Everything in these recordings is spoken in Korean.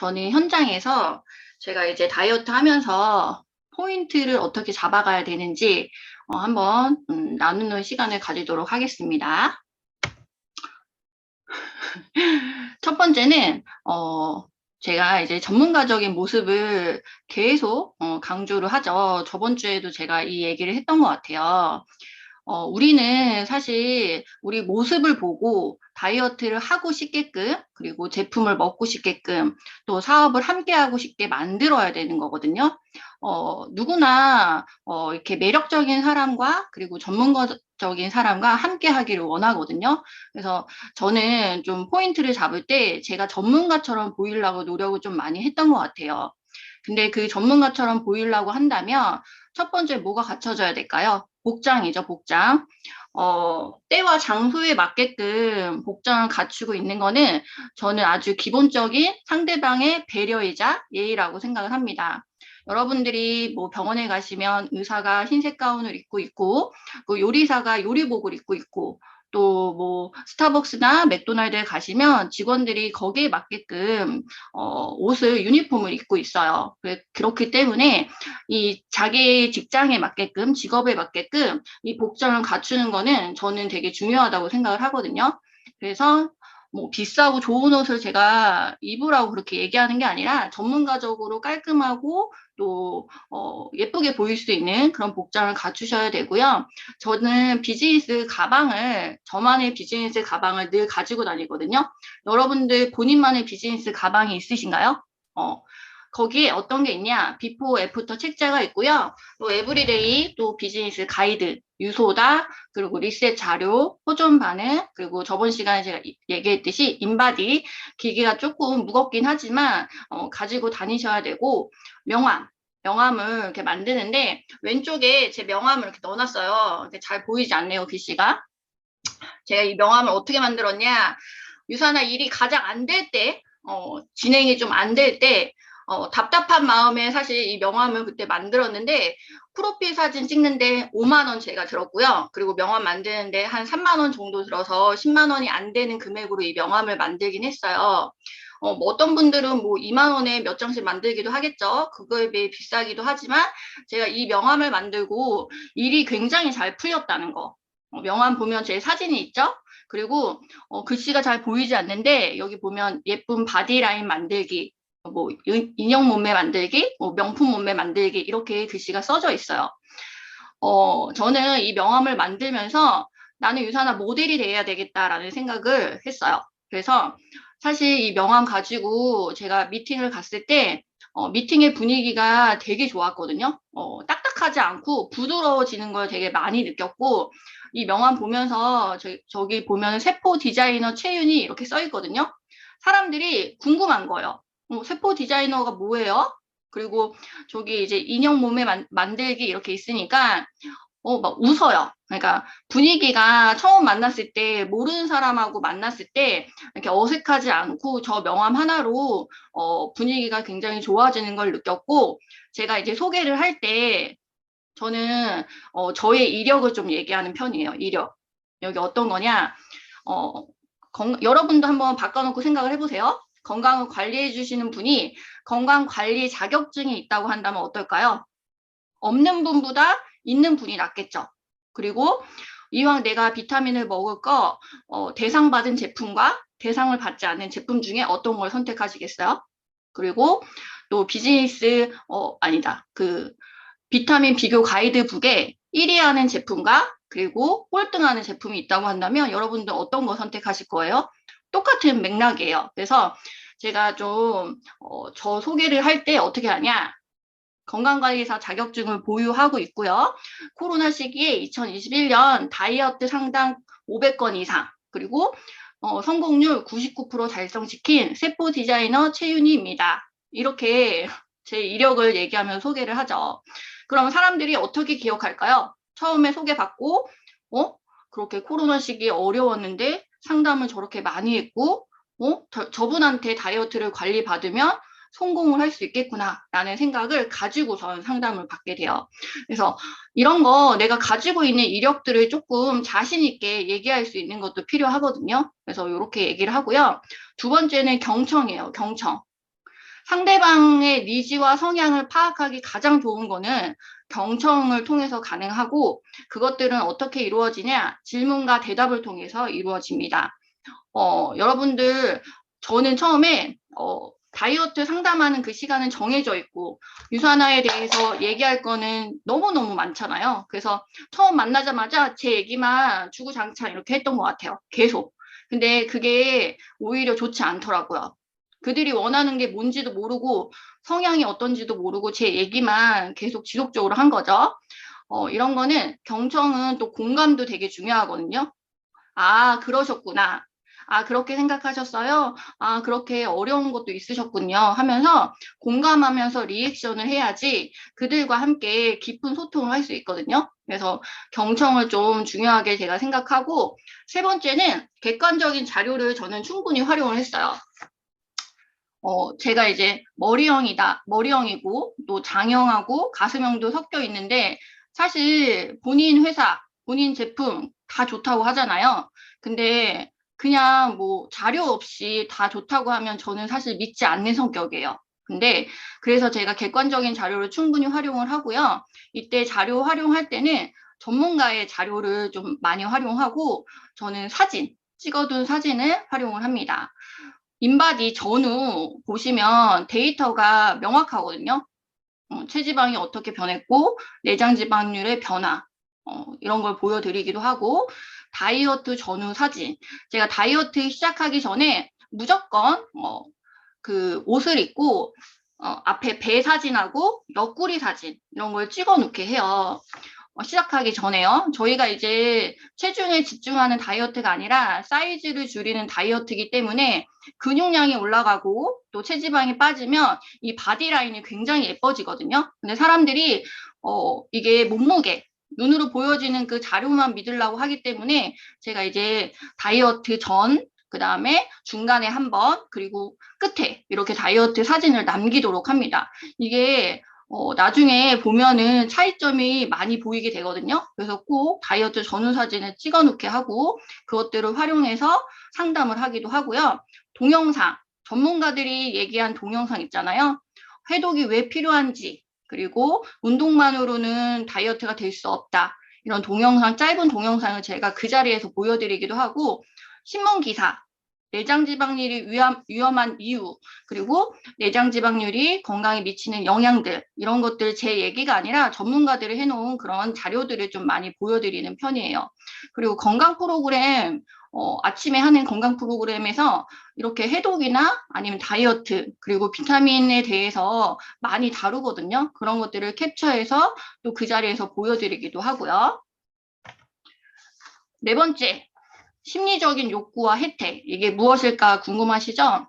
저는 현장에서 제가 이제 다이어트 하면서 포인트를 어떻게 잡아가야 되는지 한번 나누는 시간을 가지도록 하겠습니다. 첫 번째는 제가 이제 전문가적인 모습을 계속 강조를 하죠. 저번 주에도 제가 이 얘기를 했던 것 같아요. 우리는 사실 우리 모습을 보고 다이어트를 하고 싶게끔, 그리고 제품을 먹고 싶게끔, 또 사업을 함께 하고 싶게 만들어야 되는 거거든요. 누구나, 이렇게 매력적인 사람과, 그리고 전문가적인 사람과 함께 하기를 원하거든요. 그래서 저는 좀 포인트를 잡을 때 제가 전문가처럼 보이려고 노력을 좀 많이 했던 것 같아요. 근데 그 전문가처럼 보이려고 한다면 첫 번째 뭐가 갖춰져야 될까요? 복장이죠, 복장. 때와 장소에 맞게끔 복장을 갖추고 있는 거는 저는 아주 기본적인 상대방의 배려이자 예의라고 생각을 합니다. 여러분들이 뭐 병원에 가시면 의사가 흰색 가운을 입고 있고, 그 요리사가 요리복을 입고 있고, 또 뭐 스타벅스나 맥도날드에 가시면 직원들이 거기에 맞게끔 옷을 유니폼을 입고 있어요. 그렇기 때문에 이 자기 직장에 맞게끔 직업에 맞게끔 이 복장을 갖추는 거는 저는 되게 중요하다고 생각을 하거든요. 그래서 뭐 비싸고 좋은 옷을 제가 입으라고 그렇게 얘기하는 게 아니라 전문가적으로 깔끔하고 또 예쁘게 보일 수 있는 그런 복장을 갖추셔야 되고요. 저는 비즈니스 가방을, 저만의 비즈니스 가방을 늘 가지고 다니거든요. 여러분들 본인만의 비즈니스 가방이 있으신가요? 거기에 어떤 게 있냐? 비포, 애프터 책자가 있고요. 또 에브리데이, 또 비즈니스 가이드, 유소다, 그리고 리셋 자료, 호존 반응, 그리고 저번 시간에 제가 얘기했듯이 인바디, 기계가 조금 무겁긴 하지만 가지고 다니셔야 되고, 명함. 명함을 이렇게 만드는데 왼쪽에 제 명함을 이렇게 넣어놨어요. 잘 보이지 않네요, 글씨가. 제가 이 명함을 어떻게 만들었냐? 유사나 일이 가장 안 될 때, 진행이 좀 안 될 때, 답답한 마음에 사실 이 명함을 그때 만들었는데, 프로필 사진 찍는데 5만 원 제가 들었고요. 그리고 명함 만드는데 한 3만 원 정도 들어서 10만 원이 안 되는 금액으로 이 명함을 만들긴 했어요. 뭐 어떤 분들은 뭐 2만 원에 몇 장씩 만들기도 하겠죠. 그거에 비해 비싸기도 하지만 제가 이 명함을 만들고 일이 굉장히 잘 풀렸다는 거. 명함 보면 제 사진이 있죠? 그리고 글씨가 잘 보이지 않는데 여기 보면 예쁜 바디라인 만들기, 뭐 인형 몸매 만들기, 뭐 명품 몸매 만들기 이렇게 글씨가 써져 있어요. 저는 이 명함을 만들면서 나는 유산아 모델이 돼야 되겠다라는 생각을 했어요. 그래서 사실 이 명함 가지고 제가 미팅을 갔을 때 미팅의 분위기가 되게 좋았거든요. 딱딱하지 않고 부드러워지는 걸 되게 많이 느꼈고 이 명함 보면서 저기 보면 세포 디자이너 최윤이 이렇게 써 있거든요. 사람들이 궁금한 거예요. 세포 디자이너가 뭐예요? 그리고 저기 이제 인형 몸에 만들기 이렇게 있으니까 막 웃어요. 그러니까 분위기가 처음 만났을 때 모르는 사람하고 만났을 때 이렇게 어색하지 않고 저 명함 하나로 분위기가 굉장히 좋아지는 걸 느꼈고 제가 이제 소개를 할 때 저는 저의 이력을 좀 얘기하는 편이에요. 이력. 여기 어떤 거냐? 어, 여러분도 한번 바꿔놓고 생각을 해보세요. 건강을 관리해 주시는 분이 건강 관리 자격증이 있다고 한다면 어떨까요? 없는 분보다 있는 분이 낫겠죠. 그리고 이왕 내가 비타민을 먹을 거 대상 받은 제품과 대상을 받지 않는 제품 중에 어떤 걸 선택하시겠어요? 그리고 또 비즈니스 아니다. 그 비타민 비교 가이드북에 1위 하는 제품과 그리고 꼴등하는 제품이 있다고 한다면 여러분들 어떤 거 선택하실 거예요? 똑같은 맥락이에요. 그래서 제가 좀 저 소개를 할 때 어떻게 하냐? 건강관리사 자격증을 보유하고 있고요. 코로나 시기에 2021년 다이어트 상담 500건 이상, 그리고 성공률 99% 달성시킨 세포 디자이너 최윤희입니다. 이렇게 제 이력을 얘기하면 소개를 하죠. 그럼 사람들이 어떻게 기억할까요? 처음에 소개받고, 그렇게 코로나 시기에 어려웠는데 상담을 저렇게 많이 했고, 저분한테 다이어트를 관리받으면 성공을 할 수 있겠구나라는 생각을 가지고선 상담을 받게 돼요. 그래서 이런 거 내가 가지고 있는 이력들을 조금 자신 있게 얘기할 수 있는 것도 필요하거든요. 그래서 이렇게 얘기를 하고요. 두 번째는 경청이에요. 경청. 상대방의 니즈와 성향을 파악하기 가장 좋은 거는 경청을 통해서 가능하고, 그것들은 어떻게 이루어지냐? 질문과 대답을 통해서 이루어집니다. 여러분들, 저는 처음에 다이어트 상담하는 그 시간은 정해져 있고 유산화에 대해서 얘기할 거는 너무너무 많잖아요. 그래서 처음 만나자마자 제 얘기만 주구장창 이렇게 했던 것 같아요. 계속. 근데 그게 오히려 좋지 않더라고요. 그들이 원하는 게 뭔지도 모르고 성향이 어떤지도 모르고 제 얘기만 계속 지속적으로 한 거죠. 이런 거는, 경청은 또 공감도 되게 중요하거든요. 아, 그러셨구나. 아, 그렇게 생각하셨어요? 아, 그렇게 어려운 것도 있으셨군요. 하면서 공감하면서 리액션을 해야지 그들과 함께 깊은 소통을 할 수 있거든요. 그래서 경청을 좀 중요하게 제가 생각하고, 세 번째는 객관적인 자료를 저는 충분히 활용을 했어요. 제가 이제 머리형이고, 또 장형하고 가슴형도 섞여 있는데, 사실 본인 회사, 본인 제품 다 좋다고 하잖아요. 근데 그냥 뭐 자료 없이 다 좋다고 하면 저는 사실 믿지 않는 성격이에요. 근데 그래서 제가 객관적인 자료를 충분히 활용을 하고요. 이때 자료 활용할 때는 전문가의 자료를 좀 많이 활용하고, 저는 찍어둔 사진을 활용을 합니다. 인바디 전후 보시면 데이터가 명확하거든요. 체지방이 어떻게 변했고, 내장 지방률의 변화, 이런 걸 보여드리기도 하고, 다이어트 전후 사진. 제가 다이어트 시작하기 전에 무조건 그 옷을 입고 앞에 배 사진하고 옆구리 사진 이런 걸 찍어 놓게 해요. 시작하기 전에요. 저희가 이제 체중에 집중하는 다이어트가 아니라 사이즈를 줄이는 다이어트이기 때문에 근육량이 올라가고 또 체지방이 빠지면 이 바디라인이 굉장히 예뻐지거든요. 근데 사람들이 이게 몸무게, 눈으로 보여지는 그 자료만 믿으려고 하기 때문에 제가 이제 다이어트 전, 그 다음에 중간에 한 번, 그리고 끝에 이렇게 다이어트 사진을 남기도록 합니다. 이게 나중에 보면은 차이점이 많이 보이게 되거든요. 그래서 꼭 다이어트 전후 사진을 찍어 놓게 하고 그것들을 활용해서 상담을 하기도 하고요. 동영상, 전문가들이 얘기한 동영상 있잖아요. 해독이 왜 필요한지, 그리고 운동만으로는 다이어트가 될 수 없다. 이런 동영상, 짧은 동영상을 제가 그 자리에서 보여드리기도 하고, 신문 기사, 내장 지방률이 위험한 이유, 그리고 내장 지방률이 건강에 미치는 영향들, 이런 것들 제 얘기가 아니라 전문가들이 해놓은 그런 자료들을 좀 많이 보여드리는 편이에요. 그리고 건강 프로그램, 아침에 하는 건강 프로그램에서 이렇게 해독이나 아니면 다이어트, 그리고 비타민에 대해서 많이 다루거든요. 그런 것들을 캡처해서 또 그 자리에서 보여드리기도 하고요. 네 번째, 심리적인 욕구와 혜택. 이게 무엇일까 궁금하시죠?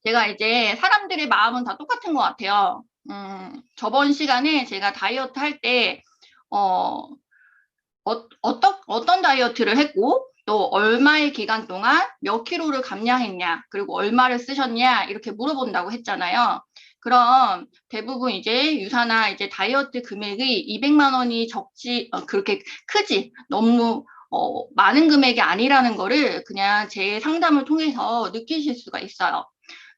제가 이제 사람들의 마음은 다 똑같은 것 같아요. 저번 시간에 제가 다이어트 할 때, 어떤 다이어트를 했고, 또 얼마의 기간 동안 몇 킬로를 감량했냐, 그리고 얼마를 쓰셨냐, 이렇게 물어본다고 했잖아요. 그럼 대부분 이제 유사나 이제 다이어트 금액이 200만 원이 그렇게 크지, 너무 많은 금액이 아니라는 거를 그냥 제 상담을 통해서 느끼실 수가 있어요.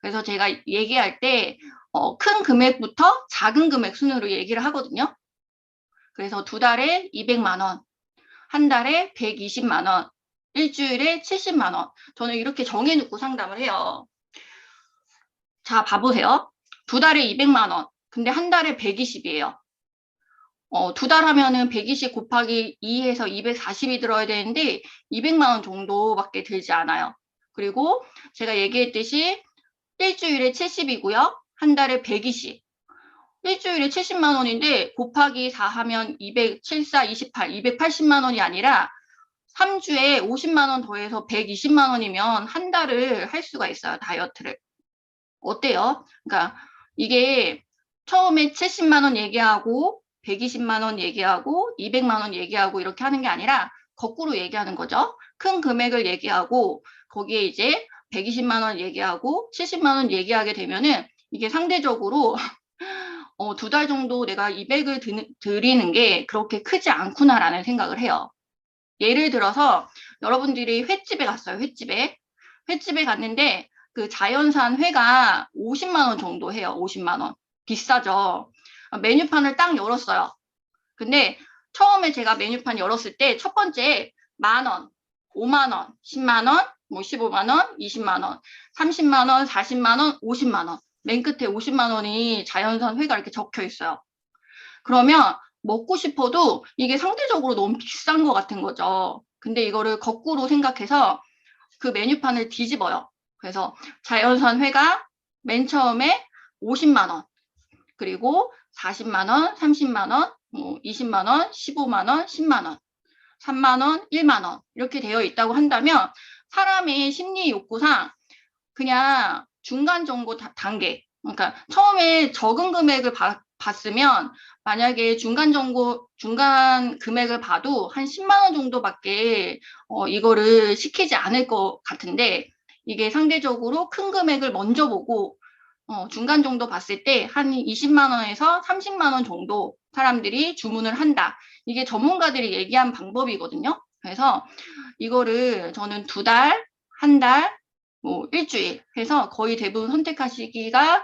그래서 제가 얘기할 때, 큰 금액부터 작은 금액 순으로 얘기를 하거든요. 그래서 2달에 200만 원, 한 달에 120만 원, 일주일에 70만 원. 저는 이렇게 정해놓고 상담을 해요. 자, 봐보세요. 2달에 200만 원. 근데 한 달에 120이에요. 2달 하면은 120 곱하기 2해서 240이 들어야 되는데 200만 원 정도밖에 들지 않아요. 그리고 제가 얘기했듯이 일주일에 70이고요. 한 달에 120. 일주일에 70만 원인데 곱하기 4 하면 200, 7, 4, 28, 280만 원이 아니라 3주에 50만 원 더해서 120만 원이면 한 달을 할 수가 있어요, 다이어트를. 어때요? 그러니까 이게 처음에 70만 원 얘기하고 120만 원 얘기하고 200만 원 얘기하고 이렇게 하는 게 아니라 거꾸로 얘기하는 거죠. 큰 금액을 얘기하고 거기에 이제 120만 원 얘기하고 70만 원 얘기하게 되면은 이게 상대적으로 2달 정도 내가 200을 드리는 게 그렇게 크지 않구나라는 생각을 해요. 예를 들어서 여러분들이 횟집에 갔어요. 횟집에 갔는데 그 자연산 회가 50만 원 정도 해요. 50만 원. 비싸죠. 메뉴판을 딱 열었어요. 근데 처음에 제가 메뉴판 열었을 때 첫 번째 10,000원, 5만 원, 10만 원, 뭐 15만 원, 20만 원, 30만 원, 40만 원, 50만 원. 맨 끝에 50만 원이 자연산 회가 이렇게 적혀 있어요. 그러면 먹고 싶어도 이게 상대적으로 너무 비싼 것 같은 거죠. 근데 이거를 거꾸로 생각해서 그 메뉴판을 뒤집어요. 그래서 자연산 회가 맨 처음에 50만 원, 그리고 40만 원, 30만 원, 20만 원, 15만 원, 10만 원, 3만 원, 1만 원 이렇게 되어 있다고 한다면 사람의 심리 욕구상 그냥 중간 정도 단계, 그러니까 처음에 적은 금액을 봤으면 만약에 중간 금액을 봐도 한 10만 원 정도밖에 이거를 시키지 않을 것 같은데, 이게 상대적으로 큰 금액을 먼저 보고 중간 정도 봤을 때 한 20만 원에서 30만 원 정도 사람들이 주문을 한다. 이게 전문가들이 얘기한 방법이거든요. 그래서 이거를 저는 2달, 한 달, 뭐 일주일 해서 거의 대부분 선택하시기가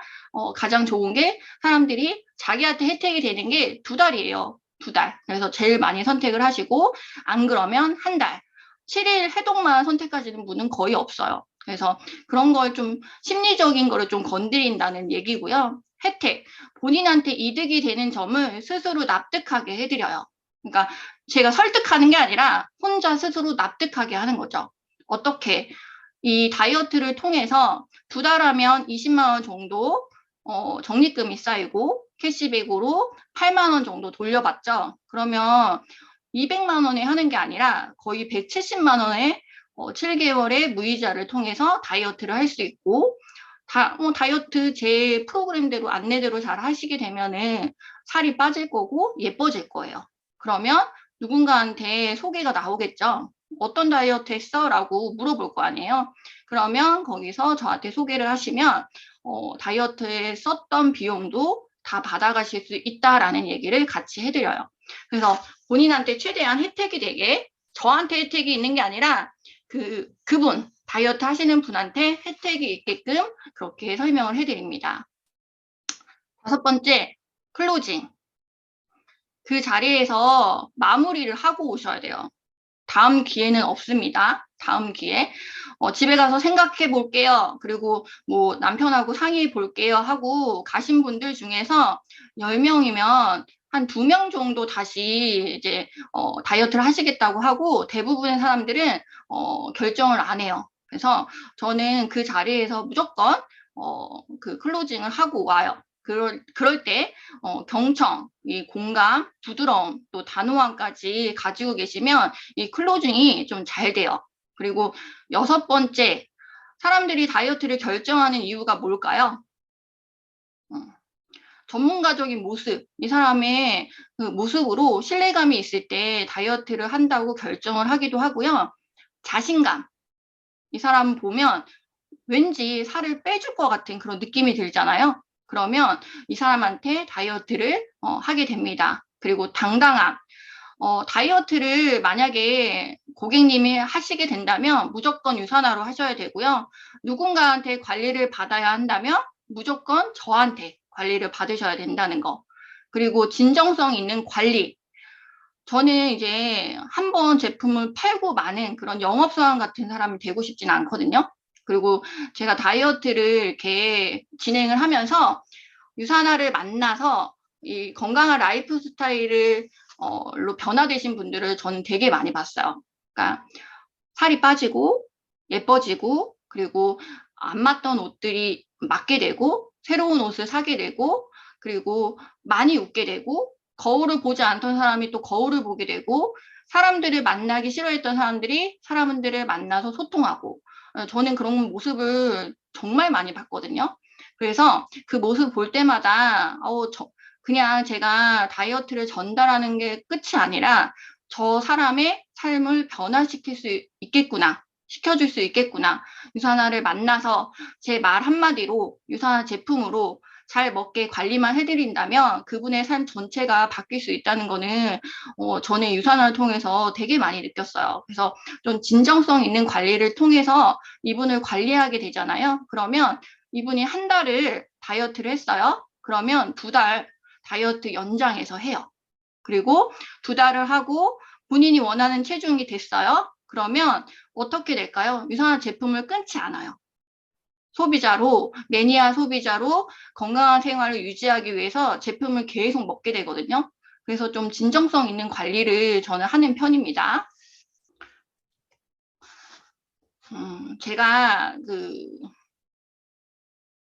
가장 좋은 게, 사람들이 자기한테 혜택이 되는 게 2달이에요. 2달. 그래서 제일 많이 선택을 하시고, 안 그러면 한 달. 7일 해독만 선택하시는 분은 거의 없어요. 그래서 그런 걸 좀 심리적인 거를 좀 건드린다는 얘기고요. 혜택. 본인한테 이득이 되는 점을 스스로 납득하게 해드려요. 그러니까 제가 설득하는 게 아니라 혼자 스스로 납득하게 하는 거죠. 어떻게? 이 다이어트를 통해서 2달 하면 20만 원 정도 적립금이 쌓이고 캐시백으로 8만 원 정도 돌려받죠. 그러면 200만 원에 하는 게 아니라 거의 170만 원에 7개월의 무이자를 통해서 다이어트를 할 수 있고, 다이어트 제 프로그램대로 안내대로 잘 하시게 되면은 살이 빠질 거고 예뻐질 거예요. 그러면 누군가한테 소개가 나오겠죠. 어떤 다이어트 했어? 라고 물어볼 거 아니에요. 그러면 거기서 저한테 소개를 하시면 다이어트에 썼던 비용도 다 받아가실 수 있다라는 얘기를 같이 해드려요. 그래서 본인한테 최대한 혜택이 되게, 저한테 혜택이 있는 게 아니라 그분, 다이어트 하시는 분한테 혜택이 있게끔 그렇게 설명을 해드립니다. 5번째, 클로징. 그 자리에서 마무리를 하고 오셔야 돼요. 다음 기회는 없습니다. 다음 기회. 집에 가서 생각해 볼게요. 그리고 뭐 남편하고 상의해 볼게요 하고 가신 분들 중에서 10명이면 한 2명 정도 다시 이제 다이어트를 하시겠다고 하고, 대부분의 사람들은 결정을 안 해요. 그래서 저는 그 자리에서 무조건 그 클로징을 하고 와요. 그럴 때 경청, 이 공감, 부드러움, 또 단호함까지 가지고 계시면 이 클로징이 좀 잘 돼요. 그리고 6번째, 사람들이 다이어트를 결정하는 이유가 뭘까요? 전문가적인 모습, 이 사람의 그 모습으로 신뢰감이 있을 때 다이어트를 한다고 결정을 하기도 하고요. 자신감, 이 사람 보면 왠지 살을 빼줄 것 같은 그런 느낌이 들잖아요. 그러면 이 사람한테 다이어트를 하게 됩니다. 그리고 당당함. 다이어트를 만약에 고객님이 하시게 된다면 무조건 유산화로 하셔야 되고요. 누군가한테 관리를 받아야 한다면 무조건 저한테 관리를 받으셔야 된다는 거. 그리고 진정성 있는 관리. 저는 이제 한번 제품을 팔고 마는 그런 영업사원 같은 사람이 되고 싶진 않거든요. 그리고 제가 다이어트를 이렇게 진행을 하면서 유산화를 만나서 이 건강한 라이프 스타일로 변화되신 분들을 저는 되게 많이 봤어요. 그러니까 살이 빠지고 예뻐지고, 그리고 안 맞던 옷들이 맞게 되고, 새로운 옷을 사게 되고, 그리고 많이 웃게 되고, 거울을 보지 않던 사람이 또 거울을 보게 되고, 사람들을 만나기 싫어했던 사람들이 사람들을 만나서 소통하고, 저는 그런 모습을 정말 많이 봤거든요. 그래서 그 모습 볼 때마다 그냥 제가 다이어트를 전달하는 게 끝이 아니라 저 사람의 삶을 변화시킬 수 있겠구나, 시켜줄 수 있겠구나. 유산화를 만나서 제 말 한마디로, 유산화 제품으로 잘 먹게 관리만 해드린다면 그분의 삶 전체가 바뀔 수 있다는 거는 저는 유산을 통해서 되게 많이 느꼈어요. 그래서 좀 진정성 있는 관리를 통해서 이분을 관리하게 되잖아요. 그러면 이분이 한 달을 다이어트를 했어요. 그러면 2달 다이어트 연장해서 해요. 그리고 2달을 하고 본인이 원하는 체중이 됐어요. 그러면 어떻게 될까요? 유산화 제품을 끊지 않아요. 소비자로, 매니아 소비자로 건강한 생활을 유지하기 위해서 제품을 계속 먹게 되거든요. 그래서 좀 진정성 있는 관리를 저는 하는 편입니다. 제가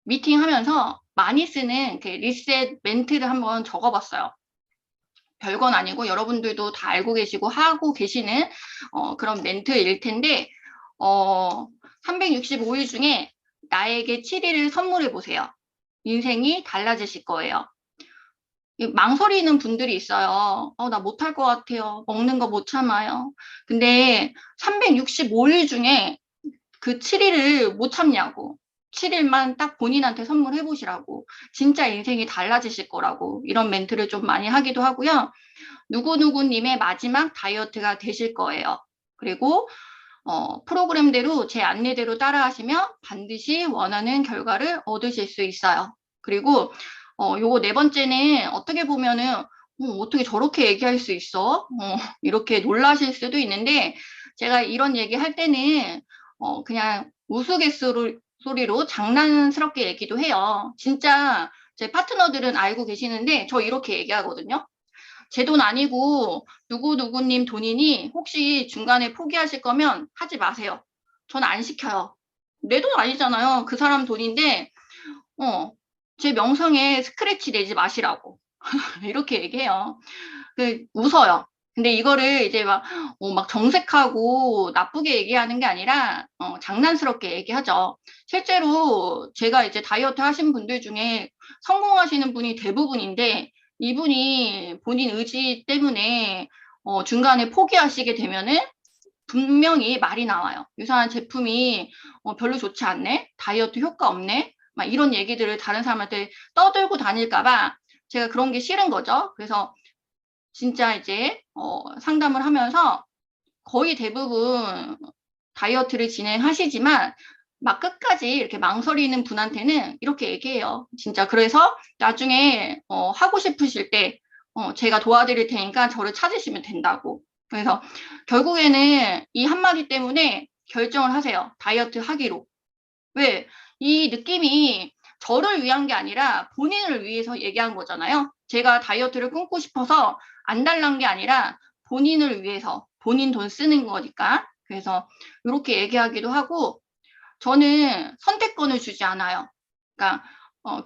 미팅 하면서 많이 쓰는 리셋 멘트를 한번 적어봤어요. 별건 아니고 여러분들도 다 알고 계시고 하고 계시는 그런 멘트일 텐데 365일 중에 나에게 7일을 선물해 보세요. 인생이 달라지실 거예요. 망설이는 분들이 있어요. 나 못할 것 같아요. 먹는 거 못 참아요. 근데 365일 중에 그 7일을 못 참냐고. 7일만 딱 본인한테 선물해 보시라고. 진짜 인생이 달라지실 거라고. 이런 멘트를 좀 많이 하기도 하고요. 누구누구님의 마지막 다이어트가 되실 거예요. 그리고 프로그램대로 제 안내대로 따라하시면 반드시 원하는 결과를 얻으실 수 있어요. 그리고 요거 4번째는 어떻게 보면은 어떻게 저렇게 얘기할 수 있어? 이렇게 놀라실 수도 있는데 제가 이런 얘기 할 때는 그냥 우스갯소리로 장난스럽게 얘기도 해요. 진짜 제 파트너들은 알고 계시는데 저 이렇게 얘기하거든요. 제 돈 아니고 누구누구님 돈이니 혹시 중간에 포기하실 거면 하지 마세요. 저는 안 시켜요. 내 돈 아니잖아요. 그 사람 돈인데 제 명성에 스크래치 내지 마시라고 이렇게 얘기해요. 웃어요. 근데 이거를 이제 막 정색하고 나쁘게 얘기하는 게 아니라 장난스럽게 얘기하죠. 실제로 제가 이제 다이어트 하신 분들 중에 성공하시는 분이 대부분인데 이분이 본인 의지 때문에 중간에 포기하시게 되면은 분명히 말이 나와요. 유사한 제품이 별로 좋지 않네? 다이어트 효과 없네? 막 이런 얘기들을 다른 사람한테 떠들고 다닐까봐 제가 그런 게 싫은 거죠. 그래서 진짜 이제 상담을 하면서 거의 대부분 다이어트를 진행하시지만 막 끝까지 이렇게 망설이는 분한테는 이렇게 얘기해요. 진짜 그래서 나중에 하고 싶으실 때 제가 도와드릴 테니까 저를 찾으시면 된다고. 그래서 결국에는 이 한마디 때문에 결정을 하세요. 다이어트 하기로. 왜? 이 느낌이 저를 위한 게 아니라 본인을 위해서 얘기한 거잖아요. 제가 다이어트를 끊고 싶어서 안 달란 게 아니라 본인을 위해서 본인 돈 쓰는 거니까. 그래서 이렇게 얘기하기도 하고 저는 선택권을 주지 않아요. 그러니까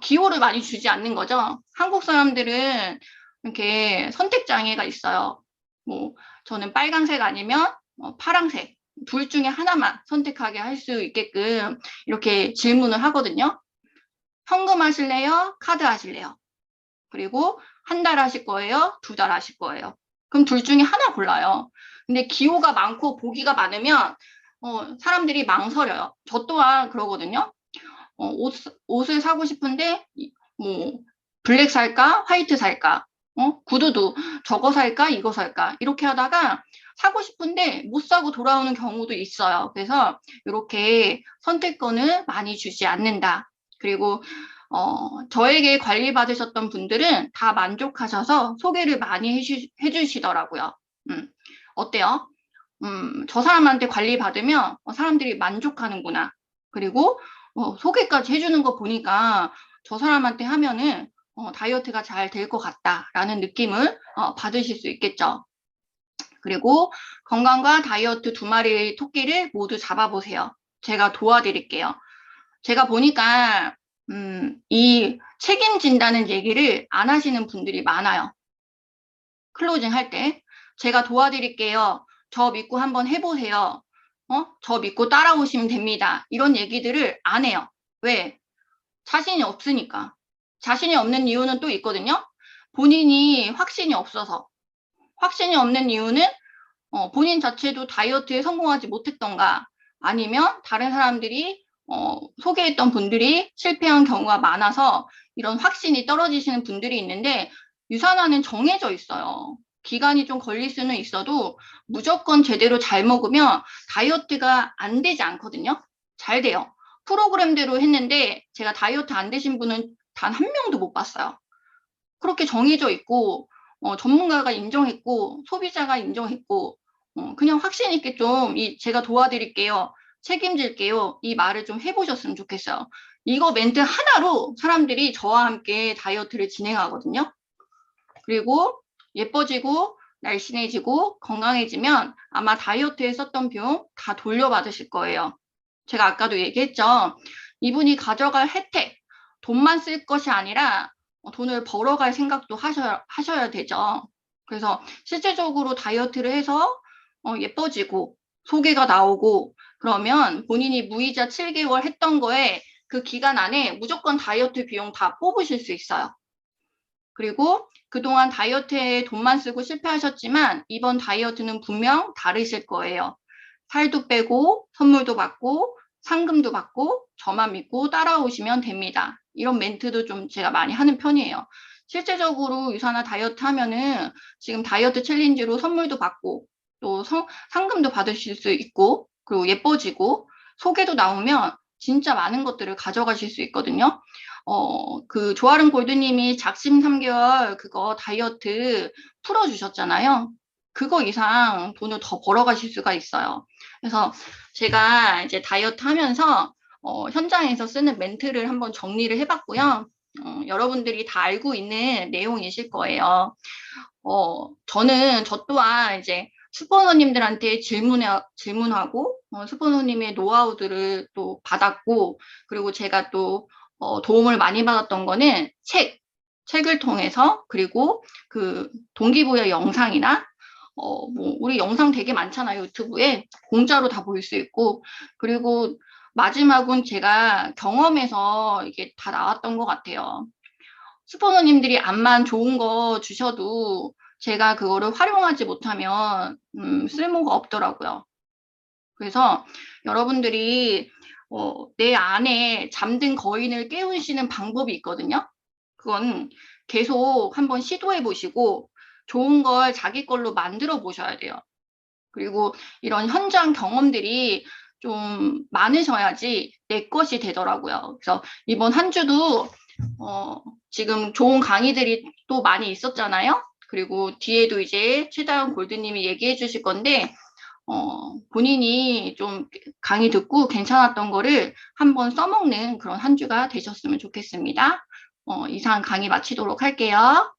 기호를 많이 주지 않는 거죠. 한국 사람들은 이렇게 선택 장애가 있어요. 뭐 저는 빨강색 아니면 파랑색 둘 중에 하나만 선택하게 할 수 있게끔 이렇게 질문을 하거든요. 현금 하실래요? 카드 하실래요? 그리고 한 달 하실 거예요? 2달 하실 거예요? 그럼 둘 중에 하나 골라요. 근데 기호가 많고 보기가 많으면 사람들이 망설여요. 저 또한 그러거든요. 옷을 사고 싶은데 뭐 블랙 살까? 화이트 살까? 구두도 저거 살까? 이거 살까? 이렇게 하다가 사고 싶은데 못 사고 돌아오는 경우도 있어요. 그래서 이렇게 선택권을 많이 주지 않는다. 그리고 저에게 관리받으셨던 분들은 다 만족하셔서 소개를 많이 해주시더라고요. 어때요? 저 사람한테 관리받으면 사람들이 만족하는구나. 그리고 소개까지 해주는 거 보니까 저 사람한테 하면은 다이어트가 잘 될 것 같다라는 느낌을 받으실 수 있겠죠. 그리고 건강과 다이어트 2마리의 토끼를 모두 잡아보세요. 제가 도와드릴게요. 제가 보니까 이 책임진다는 얘기를 안 하시는 분들이 많아요. 클로징 할 때. 제가 도와드릴게요. 저 믿고 한번 해보세요. 저 믿고 따라오시면 됩니다. 이런 얘기들을 안 해요. 왜? 자신이 없으니까. 자신이 없는 이유는 또 있거든요. 본인이 확신이 없어서. 확신이 없는 이유는 본인 자체도 다이어트에 성공하지 못했던가 아니면 다른 사람들이 소개했던 분들이 실패한 경우가 많아서 이런 확신이 떨어지시는 분들이 있는데 유산화는 정해져 있어요. 기간이 좀 걸릴 수는 있어도 무조건 제대로 잘 먹으면 다이어트가 안 되지 않거든요. 잘 돼요. 프로그램대로 했는데 제가 다이어트 안 되신 분은 단 한 명도 못 봤어요. 그렇게 정해져 있고 전문가가 인정했고 소비자가 인정했고 그냥 확신 있게 좀 제가 도와드릴게요. 책임질게요. 이 말을 좀 해보셨으면 좋겠어요. 이거 멘트 하나로 사람들이 저와 함께 다이어트를 진행하거든요. 그리고 예뻐지고 날씬해지고 건강해지면 아마 다이어트에 썼던 비용 다 돌려받으실 거예요. 제가 아까도 얘기했죠. 이분이 가져갈 혜택, 돈만 쓸 것이 아니라 돈을 벌어갈 생각도 하셔야 되죠. 그래서 실제적으로 다이어트를 해서 예뻐지고 소개가 나오고 그러면 본인이 무이자 7개월 했던 거에 그 기간 안에 무조건 다이어트 비용 다 뽑으실 수 있어요. 그리고 그동안 다이어트에 돈만 쓰고 실패하셨지만 이번 다이어트는 분명 다르실 거예요. 살도 빼고 선물도 받고 상금도 받고 저만 믿고 따라오시면 됩니다. 이런 멘트도 좀 제가 많이 하는 편이에요. 실제적으로 유산화 다이어트 하면은 지금 다이어트 챌린지로 선물도 받고 또 상금도 받으실 수 있고 그리고 예뻐지고 소개도 나오면 진짜 많은 것들을 가져가실 수 있거든요. 그 조아름 골드님이 작심 3개월 그거 다이어트 풀어주셨잖아요. 그거 이상 돈을 더 벌어가실 수가 있어요. 그래서 제가 이제 다이어트 하면서 현장에서 쓰는 멘트를 한번 정리를 해봤고요. 여러분들이 다 알고 있는 내용이실 거예요. 저 또한 이제 스포너님들한테 질문하고, 스포너님의 노하우들을 또 받았고, 그리고 제가 또, 도움을 많이 받았던 거는 책을 통해서, 그리고 그 동기부여 영상이나, 우리 영상 되게 많잖아요, 유튜브에. 공짜로 다 볼 수 있고, 그리고 마지막은 제가 경험에서 이게 다 나왔던 것 같아요. 스포너님들이 암만 좋은 거 주셔도 제가 그거를 활용하지 못하면 쓸모가 없더라고요. 그래서 여러분들이 내 안에 잠든 거인을 깨우시는 방법이 있거든요. 그건 계속 한번 시도해 보시고 좋은 걸 자기 걸로 만들어 보셔야 돼요. 그리고 이런 현장 경험들이 좀 많으셔야지 내 것이 되더라고요. 그래서 이번 한 주도 지금 좋은 강의들이 또 많이 있었잖아요. 그리고 뒤에도 이제 최다은 골드님이 얘기해 주실 건데 본인이 좀 강의 듣고 괜찮았던 거를 한번 써먹는 그런 한 주가 되셨으면 좋겠습니다. 이상 강의 마치도록 할게요.